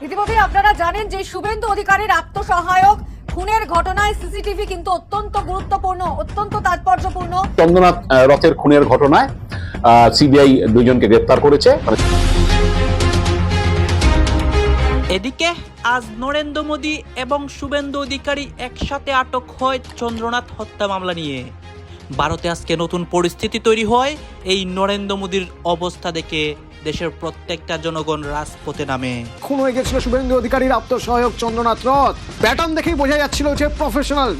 ইতিমধ্যে আপনারা জানেন যে শুভেন্দু অধিকারীর আত্মসহায়ক খুনের ঘটনায় সিসিটিভি কিন্তু অত্যন্ত গুরুত্বপূর্ণ, অত্যন্ত তাৎপর্যপূর্ণ। চন্দ্রনাথ রথের খুনের ঘটনায় সিবিআই দুইজনকে গ্রেপ্তার করেছে। এদিকে আজ নরেন্দ্র মোদী এবং শুভেন্দু অধিকারী একসাথে আটক হয় চন্দ্রনাথ হত্যা মামলা নিয়ে। ভারতে আজকে নতুন পরিস্থিতি তৈরি হয়। এই নরেন্দ্র মোদীর অবস্থা দেখে দেশের প্রত্যেকটা জনগণ রাজপথে নামে। খুন হয়ে গেছিল শুভেন্দু অধিকারীর আত্মসহায়ক চন্দ্রনাথ রথ। প্যাটার্ন দেখেই বোঝা যাচ্ছিল যে প্রফেশনাল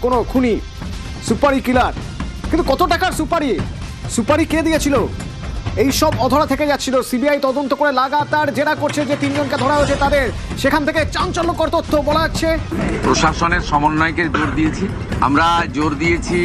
কোনো খুনি, সুপারি কিলার। কিন্তু কত টাকার সুপারি কে দিয়েছিল? এই সব অধরা থেকে যাচ্ছিল। সিবিআই তদন্ত করে লাগাতার জেরা করছে। যে তিনজনকে ধরা হয়েছে তাদের সেখান থেকে চাঞ্চল্যকর তথ্য বলা যাচ্ছে। প্রশাসনের সমন্বয়কে জোর দিয়েছি, আমরা জোর দিয়েছি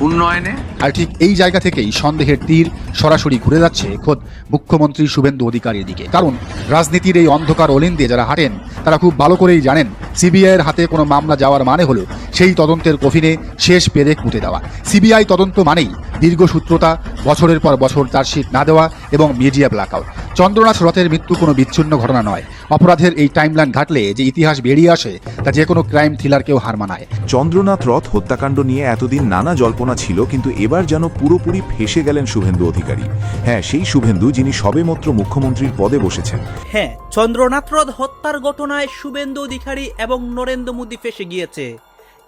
উন্নয়নে। আর ঠিক এই জায়গা থেকেই সন্দেহের তীর সরাসরি ঘুরে যাচ্ছে খোদ মুখ্যমন্ত্রী শুভেন্দু অধিকারীর দিকে। কারণ রাজনীতির এই অন্ধকার অলিন দিয়ে যারা হাঁটেন তারা খুব ভালো করেই জানেন সিবিআইয়ের হাতে কোনো মামলা যাওয়ার মানে হলো সেই তদন্তের কফিনে শেষ পেরেক মুতে দেওয়া। সিবিআই তদন্ত মানেই দীর্ঘসূত্রতা, বছরের পর বছর চার্জশিট না দেওয়া এবং মিডিয়া ব্ল্যাকআউট। চন্দ্রনাথ রথের মৃত্যু কোনো বিচ্ছিন্ন ঘটনা নয়। অপরাধের এই টাইমলাইন ঘাটলে যে ইতিহাস বেরিয়ে আসে তা যে কোনো ক্রাইম থ্রিলারকেও হার মানায়। চন্দ্রনাথ রথ হত্যাকাণ্ড নিয়ে এতদিন নানা জল্পনা ছিল, কিন্তু এবার যেন পুরোপুরি ফেঁসে গেলেন শুভেন্দু অধিকারী। হ্যাঁ, সেই শুভেন্দু যিনি সবেমাত্র মুখ্যমন্ত্রীর পদে বসেছেন। হ্যাঁ, চন্দ্রনাথ রথ হত্যার ঘটনায় শুভেন্দু অধিকারী এবং নরেন্দ্র মোদী ফেঁসে গিয়েছে।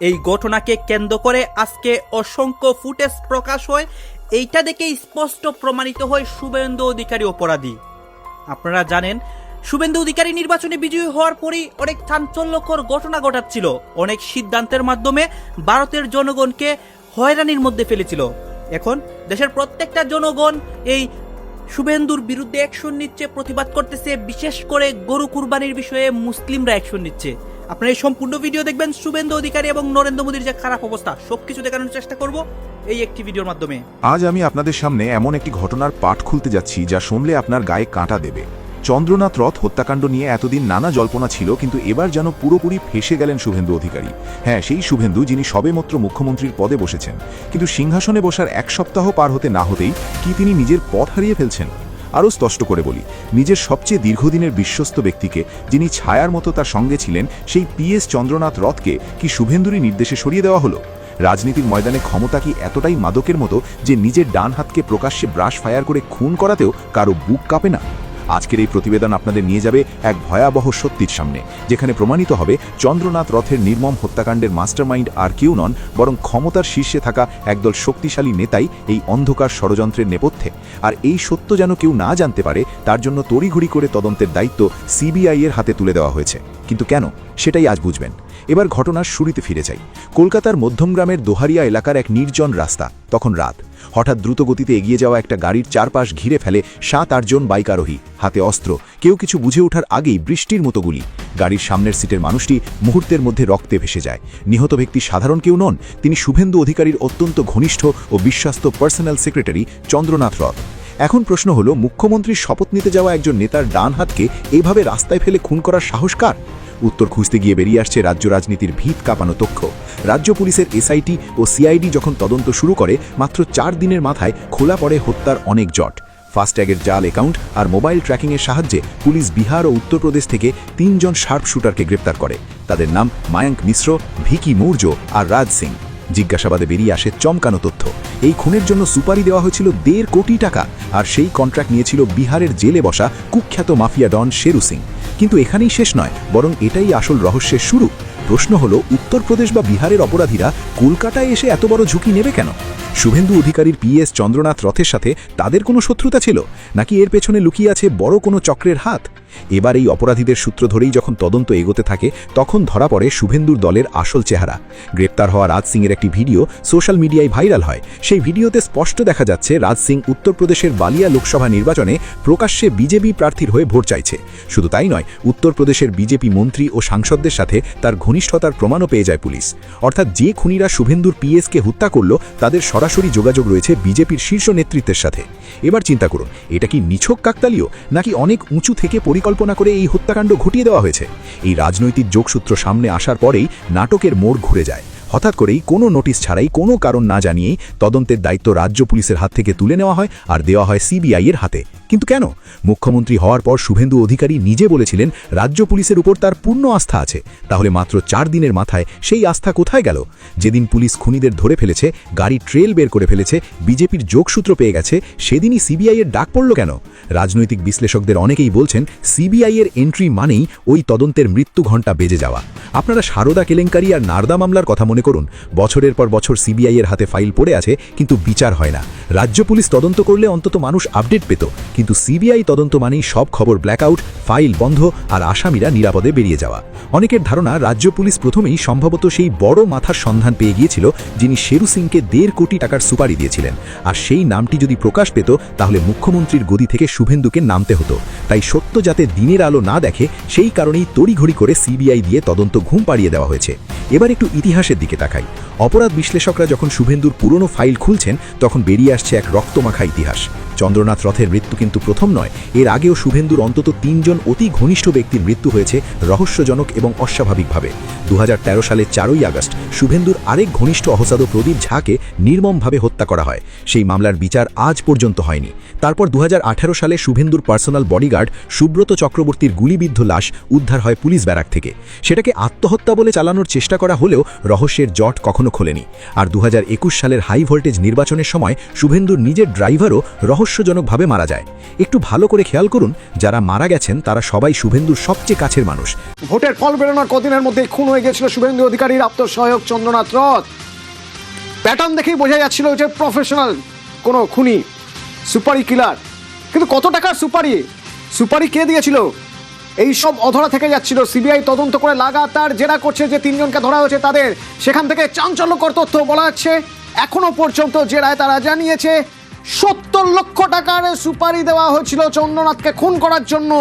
এই ঘটনাকে কেন্দ্র করে আজকে অসংখ্য ফুটেজ প্রকাশ হয়। এইটা দেখে স্পষ্ট প্রমাণিত হয় শুভেন্দু অধিকারী অপরাধী। আপনারা জানেন শুভেন্দু অধিকারী নির্বাচনে বিজয়ী হওয়ার পরই অনেক চাঞ্চল্যকর ঘটনা ঘটাচ্ছিল। অনেক সিদ্ধান্তের মাধ্যমে ভারতের জনগণকে হয়রানির মধ্যে ফেলেছিল। এখন দেশের প্রত্যেকটা জনগণ এই শুভেন্দুর বিরুদ্ধে অ্যাকশন নিচ্ছে, প্রতিবাদ করতেছে। বিশেষ করে গরু কুরবানির বিষয়ে মুসলিমরা অ্যাকশন নিচ্ছে। আপনারা এই সম্পূর্ণ ভিডিও দেখবেন। শুভেন্দু অধিকারী এবং নরেন্দ্র মোদীর যে খারাপ অবস্থা সবকিছু দেখানোর চেষ্টা করব এই একটি ভিডিওর মাধ্যমে। আজ আমি আপনাদের সামনে এমন একটি ঘটনার পাঠ খুলতে যাচ্ছি যা শুনলে আপনার গায়ে কাঁটা দেবে। চন্দ্রনাথ রথ হত্যাকাণ্ড নিয়ে এতদিন নানা জল্পনা ছিল, কিন্তু এবার যেন পুরোপুরি ফেঁসে গেলেন শুভেন্দু অধিকারী। হ্যাঁ, সেই শুভেন্দু যিনি সবেমাত্র মুখ্যমন্ত্রীর পদে বসেছেন, কিন্তু সিংহাসনে বসার এক সপ্তাহ পার হতে না হতেই কি তিনি নিজের পথ হারিয়ে ফেলছেন? আরও স্পষ্ট করে বলি, নিজের সবচেয়ে দীর্ঘদিনের বিশ্বস্ত ব্যক্তিকে, যিনি ছায়ার মতো তার সঙ্গে ছিলেন, সেই পিএস চন্দ্রনাথ রথকে কি শুভেন্দুরই নির্দেশে সরিয়ে দেওয়া হলো? রাজনীতির ময়দানে ক্ষমতা কি এতটাই মাদকের মতো যে নিজের ডান হাতকে প্রকাশ্যে ব্রাশ ফায়ার করে খুন করাতেও কারো বুক কাঁপে না? আজকের এই প্রতিবেদন আপনাদের নিয়ে যাবে এক ভয়াবহ সত্যির সামনে, যেখানে প্রমাণিত হবে চন্দ্রনাথ রথের নির্মম হত্যাকাণ্ডের মাস্টারমাইন্ড আর কেউ নন, বরং ক্ষমতার শীর্ষে থাকা একদল শক্তিশালী নেতাই এই অন্ধকার ষড়যন্ত্রের নেপথ্যে। আর এই সত্য যেন কেউ না জানতে পারে তার জন্য তড়িঘড়ি করে তদন্তের দায়িত্ব সিবিআই এর হাতে তুলে দেওয়া হয়েছে। কিন্তু কেন, সেটাই আজ বুঝবেন। এবার ঘটনার শুরুতে ফিরে যাই। কলকাতার মধ্যমগ্রামের দোহারিয়া এলাকার এক নির্জন রাস্তা। তখন রাত। হঠাৎ দ্রুতগতিতে এগিয়ে যাওয়া একটা গাড়ির চারপাশ ঘিরে ফেলে 7-8 জন বাইক আরোহী, হাতে অস্ত্র। কেউ কিছু বুঝে ওঠার আগেই বৃষ্টির মতো গুলি। গাড়ির সামনের সিটের মানুষটি মুহূর্তের মধ্যে রক্তে ভেসে যায়। নিহত ব্যক্তি সাধারণ কেউ নন, তিনি শুভেন্দু অধিকারীর অত্যন্ত ঘনিষ্ঠ ও বিশ্বস্ত পার্সোনাল সেক্রেটারি চন্দ্রনাথ রথ। এখন প্রশ্ন হলো, মুখ্যমন্ত্রীর শপথ নিতে যাওয়া একজন নেতার ডান হাতকে এইভাবে রাস্তায় ফেলে খুন করার সাহস কার? উত্তর খুঁজতে গিয়ে বেরিয়ে আসছে রাজ্য রাজনীতির ভিত কাঁপানো তথ্য। রাজ্য পুলিশের এসআইটি ও সিআইডি যখন তদন্ত শুরু করে, মাত্র 4 দিনের মাথায় খোলা পড়ে হত্যার অনেক জট। ফাস্ট্যাগের জাল অ্যাকাউন্ট আর মোবাইল ট্র্যাকিংয়ের সাহায্যে পুলিশ বিহার ও উত্তরপ্রদেশ থেকে 3 জন শার্প শুটারকে গ্রেপ্তার করে। তাদের নাম মায়াঙ্ক মিশ্র, ভিকি মৌর্য আর রাজ সিং। জিজ্ঞাসাবাদে বেরিয়ে আসে চমকানো তথ্য। এই খুনের জন্য সুপারি দেওয়া হয়েছিল 1.5 কোটি টাকা, আর সেই কন্ট্রাক্ট নিয়েছিল বিহারের জেলে বসা কুখ্যাত মাফিয়া ডন শেরু সিং। কিন্তু এখানেই শেষ নয়, বরং এটাই আসল রহস্যের শুরু। প্রশ্ন হলো, উত্তরপ্রদেশ বা বিহারের অপরাধীরা কলকাতায় এসে এত বড় ঝুঁকি নেবে কেন? শুভেন্দু অধিকারীর পিএস চন্দ্রনাথ রথের সাথে তাদের কোনো শত্রুতা ছিল, নাকি এর পেছনে লুকিয়ে আছে বড় কোনো চক্রের হাত? এবার এই অপরাধীদের সূত্র ধরেই যখন তদন্ত এগোতে থাকে, তখন ধরা পড়ে শুভেন্দুর দলের আসল চেহারা। গ্রেপ্তার হওয়া রাজ সিংয়ের একটি ভিডিও সোশ্যাল মিডিয়ায় ভাইরাল হয়। সেই ভিডিওতে স্পষ্ট দেখা যাচ্ছে রাজ সিং উত্তরপ্রদেশের বালিয়া লোকসভা নির্বাচনে প্রকাশ্যে বিজেপি প্রার্থীর হয়ে ভোট চাইছে। শুধু তাই নয়, উত্তরপ্রদেশের বিজেপি মন্ত্রী ও সাংসদদের সাথে তার ঘনিষ্ঠতার প্রমাণও পেয়ে যায় পুলিশ। অর্থাৎ যে খুনিরা শুভেন্দুর পিএসকে হত্যা করল, তাদের সরাসরি যোগাযোগ রয়েছে বিজেপির শীর্ষ নেতৃত্বের সাথে। এবার চিন্তা করুন, এটা কি নিছক কাকতালীয়, নাকি অনেক উঁচু থেকে পরিকল্পনা করে এই হত্যাকাণ্ড ঘটিয়ে দেওয়া হয়েছে? এই রাজনৈতিক যোগসূত্র সামনে আসার পরেই নাটকের মোড় ঘুরে যায়। হঠাৎ করেই কোনো নোটিশ ছাড়াই কোনো কারণ না জানিয়েই তদন্তের দায়িত্ব রাজ্য পুলিশের হাত থেকে তুলে নেওয়া হয় আর দেওয়া হয় সিবিআই এর হাতে। কিন্তু কেন? মুখ্যমন্ত্রী হওয়ার পর শুভেন্দু অধিকারী নিজে বলেছিলেন রাজ্য পুলিশের উপর তার পূর্ণ আস্থা আছে। তাহলে মাত্র 4 দিনের মাথায় সেই আস্থা কোথায় গেল? যেদিন পুলিশ খুনিদের ধরে ফেলেছে, গাড়ি ট্রেল বের করে ফেলেছে, বিজেপির যোগসূত্র পেয়ে গেছে, সেদিনই সিবিআই এর ডাক পড়ল কেন? রাজনৈতিক বিশ্লেষকদের অনেকেই বলছেন সিবিআই এর এন্ট্রি মানেই ওই তদন্তের মৃত্যু ঘণ্টা বেজে যাওয়া। আপনারা সারদা কেলেঙ্কারি আর নারদা মামলার কথা মনে করুন। বছরের পর বছর সিবিআই এর হাতে ফাইল পড়ে আছে, কিন্তু বিচার হয় না। রাজ্য পুলিশ তদন্ত করলে অন্তত মানুষ আপডেট পেত, কিন্তু সিবিআই তদন্ত মানেই সব খবর ব্ল্যাকআউট, ফাইল বন্ধ আর আসামিরা নিরাপদে বেরিয়ে যাওয়া। অনেকের ধারণা রাজ্য পুলিশ প্রথমেই সম্ভবত সেই বড় মাথার সন্ধান পেয়ে গিয়েছিল যিনি শেরু সিংকে 1.5 কোটি টাকার সুপারি দিয়েছিলেন, আর সেই নামটি যদি প্রকাশ পেত তাহলে মুখ্যমন্ত্রীর গদি থেকে শুভেন্দুকে নামতে হতো। তাই সত্য যাতে দিনের আলো না দেখে সেই কারণেই তড়িঘড়ি করে সিবিআই দিয়ে তদন্ত ঘুম পাড়িয়ে দেওয়া হয়েছে। এবার একটু ইতিহাসের দিকে তাকাই। অপরাধ বিশ্লেষকরা যখন শুভেন্দুর পুরনো ফাইল খুলছেন তখন বেরিয়ে আসছে এক রক্তমাখা ইতিহাস। চন্দ্রনাথ রথের মৃত্যু কিন্তু প্রথম নয়। এর আগেও শুভেন্দুর অন্তত 3 জন অতি ঘনিষ্ঠ ব্যক্তির মৃত্যু হয়েছে রহস্যজনক এবং অস্বাভাবিকভাবে। 2013 সালের 4ই আগস্ট শুভেন্দুর আরেক ঘনিষ্ঠ অহসাদ প্রদীপ ঝাকে নির্মমভাবে হত্যা করা হয়। সেই মামলার বিচার আজ পর্যন্ত হয়নি। তারপর 2018 সালে শুভেন্দুর পার্সোনাল বডিগার্ড সুব্রত চক্রবর্তীর গুলিবিদ্ধ লাশ উদ্ধার হয় পুলিশ ব্যারাক থেকে। সেটাকে আত্মহত্যা বলে চালানোর চেষ্টা করা হলেও রহস্যের জট কখনো খোলেনি। আর 2021 সালের হাই ভোল্টেজ নির্বাচনের সময় শুভেন্দুর নিজের ড্রাইভারও রহস্যজনকভাবে মারা যায়। একটু ভালো করে খেয়াল করুন, যারা মারা গেছেন তারা সবাই শুভেন্দুর সবচেয়ে কাছের মানুষ। ভোটের ফল বেরোনোর কদিনের মধ্যেই খুন হয়ে গেছিল শুভেন্দু অধিকারীর আপ্ত সহায়ক চন্দ্রনাথ রথ। প্যাটার্ন দেখেই বোঝা যাচ্ছিল যে প্রফেশনাল কোনো খুনি, সুপারি কিলার। কিন্তু কত টাকার সুপারি কে দিয়েছিল এই সব অধরা থেকে যাচ্ছিল। সিবিআই তদন্ত করে লাগাতার জেরা করছে, যে 3 জনকে ধরা হয়েছে তাদের সেখান থেকে চাঞ্চল্যকর তথ্য বলা যাচ্ছে। এখনো পর্যন্ত জেরায় তারা জানিয়েছে 70 লক্ষ টাকার সুপারি দেওয়া হয়েছিল চন্দ্রনাথকে খুন করার জন্য।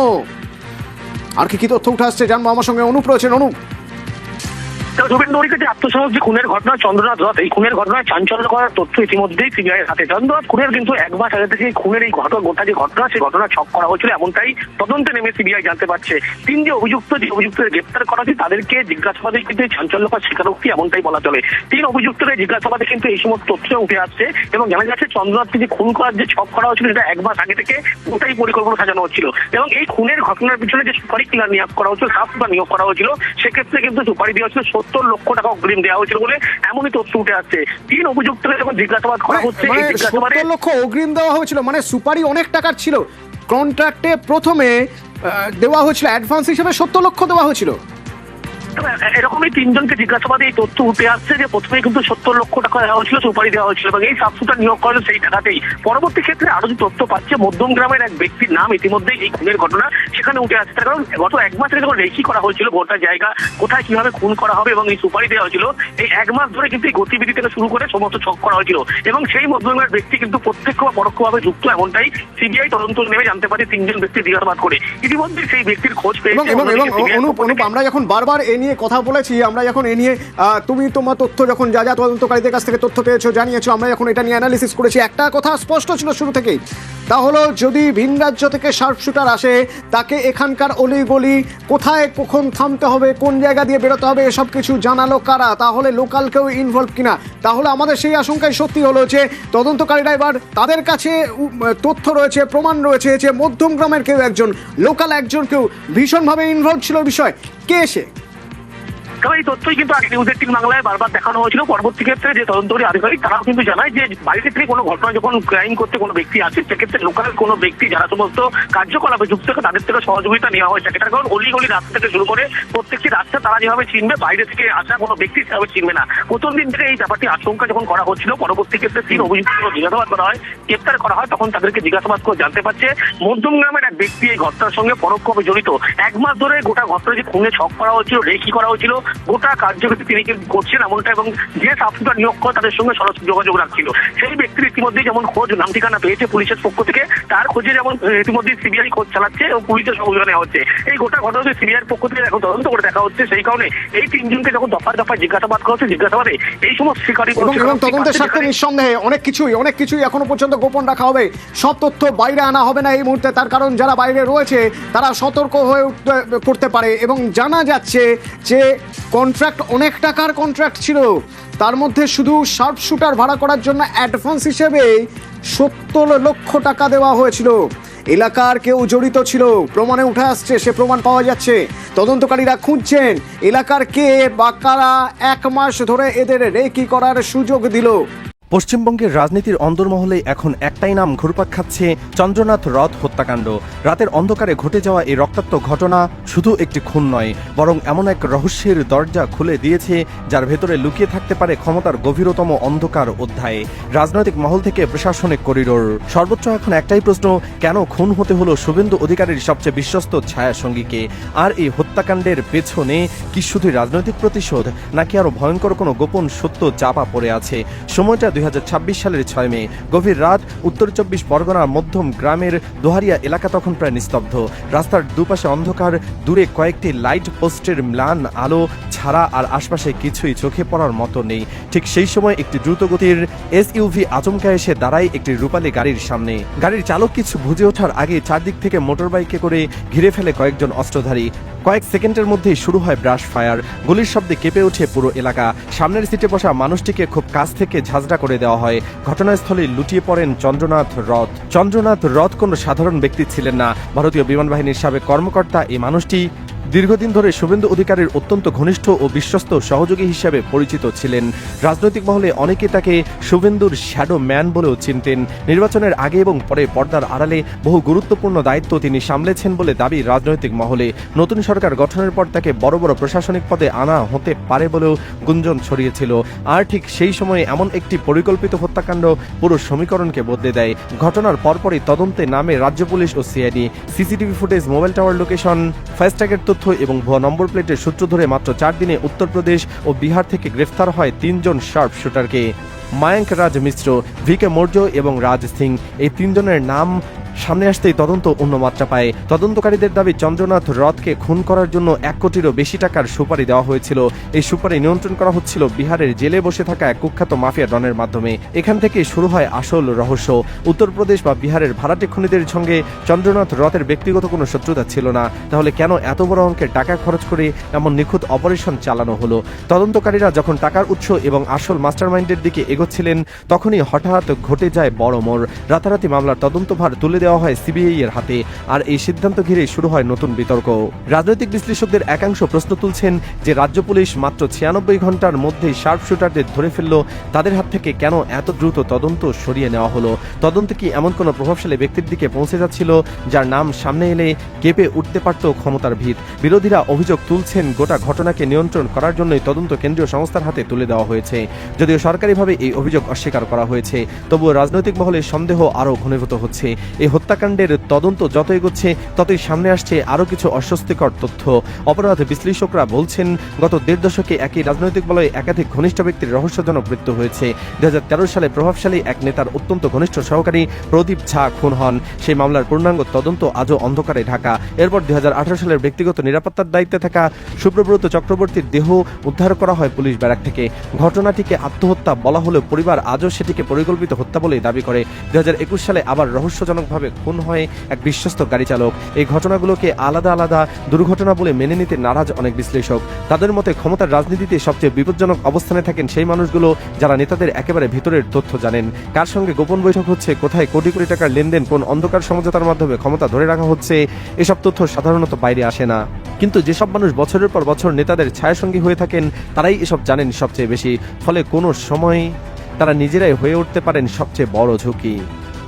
আর কি তথ্য উঠে আসছে জানবো, আমার সঙ্গে অনুপ রয়েছেন। অনুপ, শুভেন্দু অধিকারী আত্মসহায়ক যে খুনের ঘটনা চন্দ্রনাথ রথ, এই খুনের ঘটনায় চাঞ্চল্য করার তথ্য ইতিমধ্যেই সিবিআই হাতে। চন্দ্রনাথ খুনের কিন্তু 1 মাস আগে থেকে খুনের এই গোটা যে ঘটনা, সেই ঘটনা ছক করা হয়েছিল এমনটাই তদন্তে নেমে সিবিআই জানতে পারছে। 3 যে অভিযুক্তদের গ্রেপ্তার করা হয়েছে তাদেরকে জিজ্ঞাসাবাদে কিন্তু চাঞ্চল্যকর স্বীকারোক্তি এমনটাই বলা চলে। 3 অভিযুক্তদের জিজ্ঞাসাবাদে কিন্তু এই সমস্ত তথ্য উঠে আসছে এবং জানা যাচ্ছে চন্দ্রনাথকে যে খুন করার যে ছক করা হয়েছিল সেটা 1 মাস আগে থেকে পুরোটাই পরিকল্পনা সাজানো হচ্ছিল। এবং এই খুনের ঘটনার পিছনে যে সুপারি কিলার নিয়োগ করা হয়েছিল, সাফসুপার নিয়োগ করা হয়েছিল, সেক্ষেত্রে কিন্তু সুপারি দেওয়া হয়েছিল 70 লক্ষ টাকা অগ্রিম দেওয়া হয়েছিল বলে এমনই তথ্য উঠে আসছে। 3 অভিযুক্তকে যখন জিজ্ঞাসাবাদ করা হচ্ছে, 70 লক্ষ অগ্রিম দেওয়া হয়েছিল মানে সুপারি অনেক টাকার ছিল। কন্ট্রাক্টে প্রথমে দেওয়া হয়েছিল অ্যাডভান্স হিসেবে 70 লক্ষ দেওয়া হয়েছিল। এরকমই 3 জনকে জিজ্ঞাসাবাদে এই তথ্য উঠে আসছে যে প্রথমে কিন্তু 70 লক্ষ টাকা দেওয়া হয়েছিল, সুপারি দেওয়া হয়েছিল এবং এই সাবসুটার নিয়োগ করা সেই টাকাতেই। পরবর্তী ক্ষেত্রে আরো যে তথ্য পাচ্ছে, মধ্যম গ্রামের এক ব্যক্তির নাম ইতিমধ্যেই এই খুনের ঘটনা সেখানে উঠে আসছে। কারণ গত 1 মাস আগে যখন রেকি করা হয়েছিল গোটা জায়গা কোথায় কিভাবে খুন করা হবে এবং এই সুপারি দেওয়া হয়েছিল, এই 1 মাস ধরে কিন্তু এই গতিবিধি থেকে শুরু করে সমস্ত ছক করা হয়েছিল এবং সেই মধ্যম গ্রামের ব্যক্তি কিন্তু প্রত্যক্ষ বা পরোক্ষভাবে যুক্ত, এমনটাই সিবিআই তদন্ত নেমে জানতে পারে 3 জন ব্যক্তি জিজ্ঞাসাবাদ করে। ইতিমধ্যে সেই ব্যক্তির খোঁজ পেয়েছে। অনুপ, আমরা যখন বারবার এ নিয়ে কথা বলেছি, আমরা যখন এ নিয়ে তুমি তোমার তথ্য যখন যা তদন্তকারীদের কাছ থেকে তথ্য পেয়েছো, জানিয়েছো, আমরা যখন এটা নিয়ে অ্যানালিসিস করেছি, একটা কথা স্পষ্ট ছিল শুরু থেকেই, তা হলো যদি ভিন রাজ্য থেকে শার্পশুটার আসে তাকে এখানকার অলিগলি কোথায় কখন থামতে হবে, কোন জায়গা দিয়ে বেরোতে হবে, এসব কিছু জানালো কারা? তাহলে লোকাল কেউ ইনভলভ কিনা? তাহলে আমাদের সেই আশঙ্কাই সত্যি হলো যে তদন্তকারীরা এবার তাদের কাছে তথ্য রয়েছে, প্রমাণ রয়েছে যে মধ্যম গ্রামের কেউ একজন, লোকাল একজন কেউ ভীষণভাবে ইনভলভ ছিল বিষয়। কে সে? এই তথ্যই কিন্তু আগে নিউজ 18 বাংলায় বারবার দেখানো হয়েছিল। পরবর্তী ক্ষেত্রে যে তদন্তকারী আধিকারিক তারাও কিন্তু জানায় যে বাইরে থেকে কোনো ঘটনা যখন ক্রাইম করতে কোনো ব্যক্তি আসে, সেক্ষেত্রে লোকাল কোনো ব্যক্তি যারা সমস্ত কার্যকলাপে যুক্ত থাকে তাদের থেকে সহযোগিতা নেওয়া হয়ে থাকে। কারণ অলিগলি রাস্তা থেকে শুরু করে প্রত্যেকটি রাস্তা তারা যেভাবে চিনবে, বাইরে থেকে আসা কোনো ব্যক্তি সেভাবে চিনবে না। প্রথম দিন থেকে এই ব্যাপারটি আশঙ্কা যখন করা হচ্ছিল, পরবর্তী ক্ষেত্রে 3 অভিযুক্ত জিজ্ঞাসাবাদ করা হয়, গ্রেপ্তার করা হয়, তখন তাদেরকে জিজ্ঞাসাবাদ করে জানতে পারছে মধ্যম গ্রামের এক ব্যক্তি এই ঘটনার সঙ্গে পরোক্ষভাবে জড়িত। 1 মাস ধরে গোটা ঘটনা যে খুনে ছক করা হচ্ছিল, রেকি করা হয়েছিল, গোটা কার্য তিনি করছেন এমনটা এবং যে সাবসুটার নিয়োগ করে তাদের সঙ্গে সরাসরি যোগাযোগ রাখছিল। সেই ব্যক্তির ইতিমধ্যে যেমন খোঁজ নাম ঠিকানা পেয়েছে পুলিশের পক্ষ থেকে, তার খোঁজে যেমন ইতিমধ্যে সিবিআই খোঁজ চালাচ্ছে এবং পুলিশের সহযোগিতা নেওয়া হচ্ছে। এই গোটা ঘটনা সিবিআই পক্ষ থেকে এখন তদন্ত করে দেখা হচ্ছে। সেই কারণে এই 3 জনকে যখন দফায় জিজ্ঞাসাবাদ করা হচ্ছে, জিজ্ঞাসাবাদে এই সমস্ত শিকারী এবং তদন্তের স্বার্থে নিঃসন্দেহে অনেক কিছুই এখনো পর্যন্ত গোপন রাখা হবে। সব তথ্য বাইরে আনা হবে না এই মুহূর্তে, তার কারণ যারা বাইরে রয়েছে তারা সতর্ক হয়ে করতে পারে। এবং জানা যাচ্ছে যে কন্ট্রাক্ট অনেক টাকার কন্ট্রাক্ট ছিল, তার মধ্যে শুধু শার্প শুটার ভাড়া করার জন্য অ্যাডভান্স হিসেবে 70 লক্ষ টাকা দেওয়া হয়েছিল। এলাকার কেউ জড়িত ছিল, প্রমাণে উঠে আসছে, সে প্রমাণ পাওয়া যাচ্ছে। তদন্তকারীরা খুঁজছেন এলাকার কে বা কারা 1 মাস ধরে এদের রেকি করার সুযোগ দিল। পশ্চিমবঙ্গের রাজনীতির অন্দরমহলে এখন একটাই নাম ঘুরপাক খাচ্ছে, চন্দ্রনাথ রথ হত্যাকাণ্ড। রাতের অন্ধকারে ঘটে যাওয়া এই রক্তাক্ত ঘটনা শুধু একটি খুন নয়, বরং এমন এক রহস্যের দরজা খুলে দিয়েছে যার ভেতরে লুকিয়ে থাকতে পারে ক্ষমতার গভীরতম অন্ধকার অধ্যায়। রাজনৈতিক মহল থেকে প্রশাসনিক করিডোর, সর্বোচ্চ এখন একটাই প্রশ্ন, কেন খুন হতে হলো শুভেন্দু অধিকারীর সবচেয়ে বিশ্বস্ত ছায়াসঙ্গীকে? আর এই হত্যাকাণ্ডের পেছনে কি শুধু রাজনৈতিক প্রতিশোধ, নাকি আরো ভয়ঙ্কর কোনো গোপন সত্য চাপা পড়ে আছে? সময়টা 2026 সালের 6 মে, গভীর রাত, উত্তর 24 পরগনার মধ্যম গ্রামের দোহারিয়া এলাকা তখন প্রায় নিস্তব্ধ। রাস্তার দুপাশে অন্ধকার, দূরে কয়েকটি লাইট পোস্টের ম্লান আলো ছাড়া আর আশপাশে কিছুই চোখে পড়ার মতো নেই। ঠিক সেই সময় একটি দ্রুতগতির এসইউভি আচমকা এসে দাঁড়ায় একটি রূপালী গাড়ির সামনে। গাড়ির চালক কিছু বুঝে ওঠার আগে চারদিক থেকে মোটরবাইকে করে ঘিরে ফেলে কয়েকজন অস্ত্রধারী। কয়েক সেকেন্ডের মধ্যেই শুরু হয় ব্রাশ ফায়ার, গুলির শব্দে কেঁপে ওঠে পুরো এলাকা। সামনের সিটে বসা মানুষটিকে খুব কাছ থেকে ঝাঁঝরা করে দেওয়া হয়। ঘটনাস্থলে লুটিয়ে পড়েন চন্দ্রনাথ রথ। চন্দ্রনাথ রথ কোনো সাধারণ ব্যক্তি ছিলেন না, ভারতীয় বিমান বাহিনীর সাবেক কর্মকর্তা। এই মানুষটি দীর্ঘদিন ধরে শুভেন্দু অধিকারীর অত্যন্ত ঘনিষ্ঠ ও বিশ্বস্ত সহযোগী হিসেবে পরিচিত ছিলেন। রাজনৈতিক মহলে অনেকে তাকে শুভেন্দুর শ্যাডো ম্যান বলেও চিনতেন। নির্বাচনের আগে এবং পরে পর্দার আড়ালে বহু গুরুত্বপূর্ণ দায়িত্ব তিনি সামলেছেন বলে দাবি রাজনৈতিক মহলে। নতুন সরকার গঠনের পর তাকে বড় বড় প্রশাসনিক পদে আনা হতে পারে বলেও গুঞ্জন ছড়িয়েছিল। আর ঠিক সেই সময়ে এমন একটি পরিকল্পিত হত্যাকাণ্ড পুরো সমীকরণকে বদলে দেয়। ঘটনার পরপরই তদন্তে নামে রাজ্য পুলিশ ও CID. CCTV footage, mobile tower location, ফাস্ট্যাগের তথ্য এবং ভুয়া নম্বর প্লেটের সূত্র ধরে মাত্র 4 দিনে উত্তরপ্রদেশ ও বিহার থেকে গ্রেফতার হয় 3 জন শার্প শুটারকে। মায়াঙ্ক রাজ মিশ্র, ভিকে মৌর্য এবং রাজ সিং, এই 3 জনের নাম সামনে আসতেই তদন্ত অন্য মাত্রা পায়। তদন্তকারীদের দাবি চন্দ্রনাথ রথকে খুন করার জন্য 1 কোটিরও বেশি টাকার সুপারি দেওয়া হয়েছিল। এই সুপারি নিয়ন্ত্রণ করা হচ্ছিল বিহারের জেলে বসে থাকা এক কুখ্যাত মাফিয়া ডনের মাধ্যমে। এখান থেকে শুরু হয় আসল রহস্য। উত্তরপ্রদেশ বা বিহারের ভাড়াটে খুনিদের সঙ্গে চন্দ্রনাথ রথের ব্যক্তিগত কোনো শত্রুতা ছিল না। তাহলে কেন এত বড় অঙ্কের টাকা খরচ করে এমন নিখুঁত অপারেশন চালানো হলো? তদন্তকারীরা যখন টাকার উৎস এবং আসল মাস্টারমাইন্ডের দিকে এগোচ্ছিলেন, তখনই হঠাৎ ঘটে যায় বড় মোড়। রাতারাতি মামলার তদন্তভার তুলে দেওয়া হয় সিবিআই এর হাতে। আর এই সিদ্ধান্ত ঘিরে শুরু হয় নতুন বিতর্ক। রাজনৈতিক বিশ্লেষকদের একাংশ প্রশ্ন তুলছেন যে রাজ্য পুলিশ মাত্র 96 ঘন্টার মধ্যেই শার্প শুটারদের ধরে ফেলল, তাদের হাত থেকে কেন এত দ্রুত তদন্ত সরিয়ে নেওয়া হলো? তদন্তে কি এমন কোনো প্রভাবশালী ব্যক্তির দিকে পৌঁছে যাচ্ছিল যার নাম সামনে এলে কেঁপে উঠতে পারত ক্ষমতার ভিত? বিরোধীরা অভিযোগ তুলছেন গোটা ঘটনাকে নিয়ন্ত্রণ করার জন্যই তদন্ত কেন্দ্রীয় সংস্থার হাতে তুলে দেওয়া হয়েছে। যদিও সরকারিভাবে এই অভিযোগ অস্বীকার করা হয়েছে, তবুও রাজনৈতিক মহলে সন্দেহ আরও ঘনীভূত হচ্ছে। এই হত্যাকাণ্ডের তদন্ত যত এগোচ্ছে ততই সামনে আসছে আরও কিছু অস্বস্তিকর তথ্য। অপরাধ বিশ্লেষকরা বলছেন, গত 1.5 দশকে একই রাজনৈতিক বলয়ে একাধিক ঘনিষ্ঠ ব্যক্তির রহস্যজনক মৃত্যু হয়েছে। 2013 সালে প্রভাবশালী এক নেতার অত্যন্ত ঘনিষ্ঠ সহকারী প্রদীপ ঝা খুন হন। সেই মামলার পূর্ণাঙ্গ তদন্ত আজও অন্ধকারে ঢাকা। এরপর 2018 সালের ব্যক্তিগত নিরাপত্তার দায়িত্বে থাকা সুব্রত চক্রবর্তীর দেহ উদ্ধার করা হয় পুলিশ ব্যারাক থেকে। ঘটনাটিকে আত্মহত্যা বলা হলেও পরিবার আজও সেটিকে পরিকল্পিত হত্যা বলেই দাবি করে। 2021 সালে আবার রহস্যজনকভাবে খুন হয় এক বিশ্বস্ত গাড়ি চালক। এই ঘটনাগুলোকে আলাদা আলাদা দুর্ঘটনা বলে মেনে নিতে নারাজ অনেক বিশ্লেষক। তাদের মতে ক্ষমতার রাজনীতিতে সবচেয়ে বিপজ্জনক অবস্থানে থাকেন সেই মানুষগুলো যারা নেতাদের একেবারে ভিতরের তথ্য জানেন। কার সঙ্গে গোপন বৈঠক হচ্ছে, কোথায় কোটি কোটি টাকার লেনদেন, কোন অন্ধকার সমঝোতার মাধ্যমে ক্ষমতা ধরে রাখা হচ্ছে, এসব তথ্য সাধারণত বাইরে আসে না। কিন্তু যেসব মানুষ বছরের পর বছর নেতাদের ছায়াসঙ্গী হয়ে থাকেন, তারাই এসব জানেন সবচেয়ে বেশি। ফলে কোনো সময় তারা নিজেরাই হয়ে উঠতে পারেন সবচেয়ে বড় ঝুঁকি।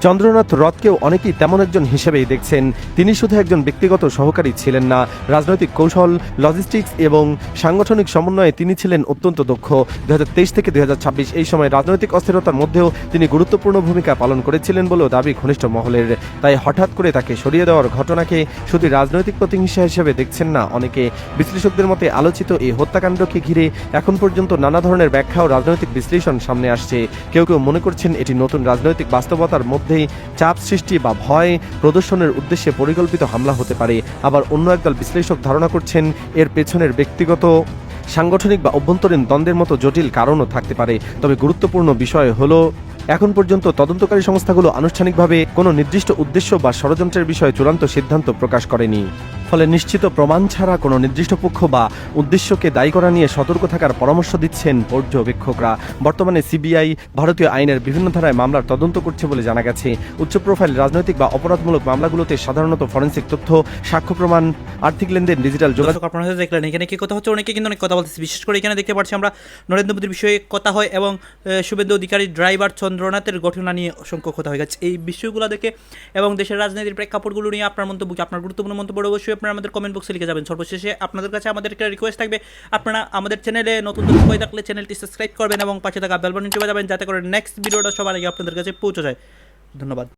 চন্দ্রনাথ রথকেও অনেকেই তেমন একজন হিসেবেই দেখছেন। তিনি শুধু একজন ব্যক্তিগত সহকারী ছিলেন না, রাজনৈতিক কৌশল, লজিস্টিক্স এবং সাংগঠনিক সমন্বয়ে তিনি ছিলেন অত্যন্ত দক্ষ। 2023 থেকে 2026 এই সময় রাজনৈতিক অস্থিরতার মধ্যেও তিনি গুরুত্বপূর্ণ ভূমিকা পালন করেছিলেন বলেও দাবি ঘনিষ্ঠ মহলের। তাই হঠাৎ করে তাকে সরিয়ে দেওয়ার ঘটনাকে শুধু রাজনৈতিক প্রতিহিংসা হিসেবে দেখছেন না অনেকে। বিশ্লেষকদের মতে আলোচিত এই হত্যাকাণ্ডকে ঘিরে এখন পর্যন্ত নানা ধরনের ব্যাখ্যা ও রাজনৈতিক বিশ্লেষণ সামনে আসছে। কেউ কেউ মনে করছেন এটি নতুন রাজনৈতিক বাস্তবতার মধ্যে চাপ সৃষ্টি বা ভয় প্রদর্শনের উদ্দেশ্যে পরিকল্পিত হামলা হতে পারে। আবার অন্য একদল বিশ্লেষক ধারণা করছেন এর পেছনের ব্যক্তিগত, সাংগঠনিক বা অভ্যন্তরীণ দ্বন্দ্বের মতো জটিল কারণও থাকতে পারে। তবে গুরুত্বপূর্ণ বিষয় হলো, এখন পর্যন্ত তদন্তকারী সংস্থাগুলো আনুষ্ঠানিকভাবে কোনো নির্দিষ্ট উদ্দেশ্য বা ষড়যন্ত্রের বিষয়ে চূড়ান্ত সিদ্ধান্ত প্রকাশ করেনি। ফলে নিশ্চিত প্রমাণ ছাড়া কোনো নির্দিষ্ট পক্ষ বা উদ্দেশ্যকে দায়ী করা নিয়ে সতর্ক থাকার পরামর্শ দিচ্ছেন পর্যবেক্ষকরা। বর্তমানে সিবিআই ভারতীয় আইনের বিভিন্ন ধারায় মামলার তদন্ত করছে বলে জানা গেছে। উচ্চ প্রোফাইল রাজনৈতিক বা অপরাধমূলক মামলাগুলোতে সাধারণত ফরেনসিক তথ্য, সাক্ষ্য প্রমাণ, আর্থিক লেনদেন, ডিজিটাল যোগাযোগ। আপনারা হয়তো দেখলেন এখানে কি কথা হচ্ছে, অনেকে কিন্তু অনেক কথা বলতেছে। বিশেষ করে এখানে দেখতে পাচ্ছি আমরা নরেন্দ্র মোদীর বিষয়ে কথা হয় এবং শুভেন্দু অধিকারী ড্রাইভার চন্দ্রনাথের ঘটনা নিয়ে অসংখ্য কথা হয়ে গেছে। এই বিষয়গুলো দেখে এবং দেশের রাজনীতির প্রেক্ষাপটগুলো নিয়ে আপনার মন্তব্য কি, আপনার গুরুত্বপূর্ণ মন্তব্য অবশ্যই আপনারা আমাদের কমেন্ট বক্সে লিখে যাবেন। সর্বশেষে আপনাদের কাছে আমাদের একটা রিকোয়েস্ট থাকবে, আপনারা আমাদের চ্যানেলে নতুন হয়ে থাকলে চ্যানেলটি সাবস্ক্রাইব করবেন এবং পাশে থাকা বেল বাটনটি বাজাবেন যাতে করে নেক্সট ভিডিওটা সবার আগে আপনাদের কাছে পৌঁছে যায়। ধন্যবাদ।